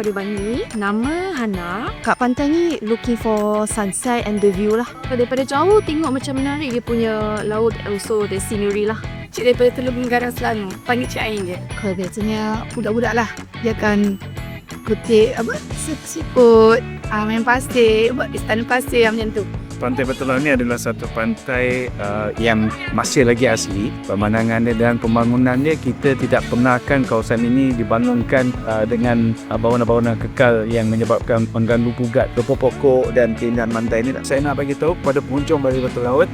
daripada Bani. Nama Hana. Kat pantai ni looking for sunset and the view lah. Daripada jauh tengok macam menarik dia punya laut, also the scenery lah. Cik daripada Teluk Bengaran Selangor. Panggil Cik Ain je. Kalau biasanya budak-budak lah, dia akan kutip siput, main pasir, buat istana pasir macam tu. Pantai Batu Laut ni adalah satu pantai yang masih lagi asli. Pemandangan dia dan pembangunan dia, kita tidak pernahkan kawasan ini dibangunkan dengan bangunan-bangunan kekal yang menyebabkan mengganggu gugat pokok-pokok dan keindahan pantai ini. Saya nak bagi tahu kepada pengunjung Bali Batu Laut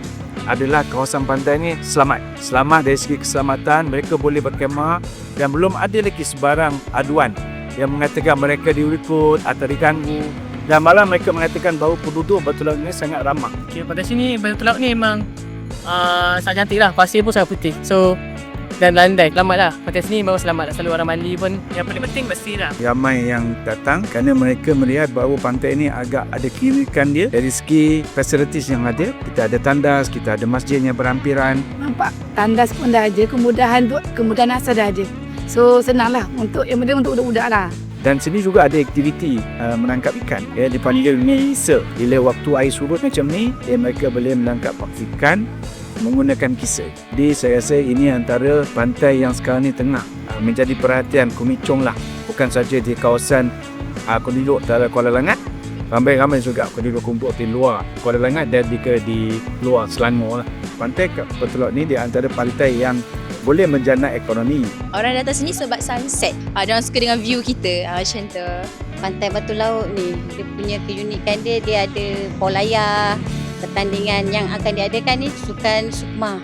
adalah kawasan pantai ini selamat. Selamat dari segi keselamatan, mereka boleh berkemah dan belum ada lagi sebarang aduan yang mengatakan mereka diurikut atau diganggu. Dan malah mereka mengatakan bahawa penduduk Batu Laut ini sangat ramah. Okay, pada sini Batu Laut ni memang sangat cantik lah. Pasir pun sangat putih. So, dan landai, selamat lah. Pantai sini memang selamat lah. Selalu orang Bali pun yang paling penting bersih lah. Ramai yang datang kerana mereka melihat bahawa pantai ini agak ada kirikan dia dari segi facilities yang ada. Kita ada tandas, kita ada masjid yang berhampiran. Nampak tandas pun dah ada, kemudahan asal dah ada. So senang lah untuk yang penting untuk budak-budak lah. Dan sini juga ada aktiviti menangkap ikan. Ya, dipanggil misa. Bila waktu air surut macam ni, mereka boleh menangkap ikan menggunakan kisar. Jadi saya rasa ini antara pantai yang sekarang ni tengah menjadi perhatian Komicong lah. Bukan saja di kawasan penduduk Kuala Langat, ramai-ramai juga penduduk kumpul di luar Kuala Langat dan di luar Selangor lah. Pantai Batu Laut ni di antara pantai yang boleh menjana ekonomi. Orang datang sini sebab sunset. Diorang suka dengan view kita macam tu. Pantai Batu Laut ni, dia punya keunikan dia ada polayar. Pertandingan yang akan diadakan ni Sukan Sukma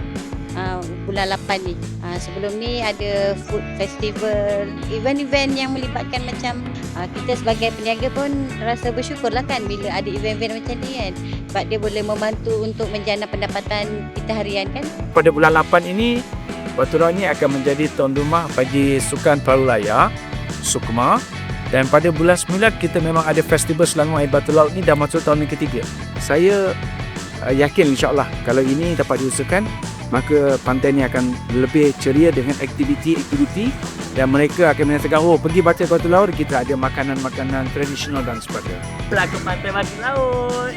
bulan 8 ni. Sebelum ni ada food festival, event-event yang melibatkan macam kita sebagai peniaga pun rasa bersyukur lah kan bila ada event-event macam ni kan. Sebab dia boleh membantu untuk menjana pendapatan kita harian kan. Pada bulan 8 ini, Batu Laut ni akan menjadi tuan rumah bagi Sukan Pralayar, Sukma. Dan pada bulan 9 kita memang ada Festival Selangor Air Batu Laut ni dah masuk tahun yang ketiga. Saya yakin insyaAllah kalau ini dapat diusahakan, maka pantai ni akan lebih ceria dengan aktiviti-aktiviti dan mereka akan mengatakan, oh pergi Pantai Batu Laut, kita ada makanan-makanan tradisional dan sebagainya. Pulang ke Pantai Batu Laut.